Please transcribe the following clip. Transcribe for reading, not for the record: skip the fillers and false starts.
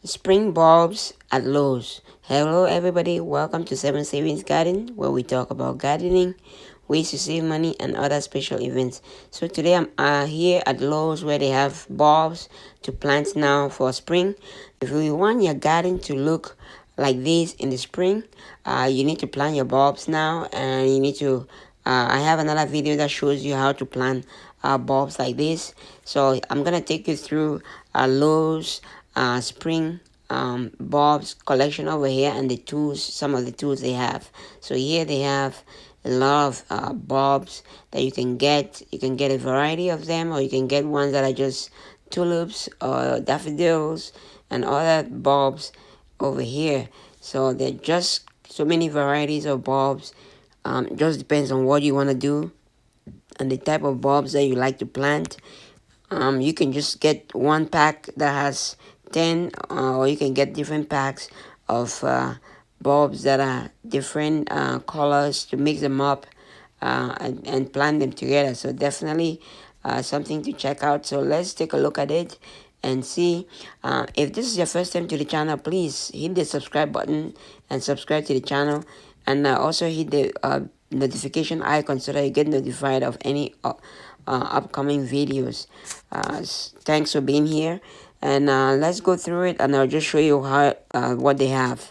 Spring bulbs at Lowe's. Hello everybody, welcome to 7 Savings Garden, where we talk about gardening, ways to save money, and other special events. So today I'm here at Lowe's, where they have bulbs to plant now for spring. If you want your garden to look like this in the spring, you need to plant your bulbs now, and you need to I have another video that shows you how to plant bulbs like this. So I'm gonna take you through Lowe's spring bulbs collection over here, and the tools, some of the tools they have. So here they have a lot of bulbs that you can get. You can get a variety of them, or you can get ones that are just tulips or daffodils and other bulbs over here. So they're just so many varieties of bulbs. Just depends on what you want to do and the type of bulbs that you like to plant. You can just get one pack that has 10, or you can get different packs of bulbs that are different colors to mix them up and plant them together. So definitely something to check out. So let's take a look at it and see. If this is your first time to the channel, please hit the subscribe button and subscribe to the channel, and also hit the notification icon so that you get notified of any upcoming videos. Thanks for being here, and let's go through it, and I'll just show you how what they have.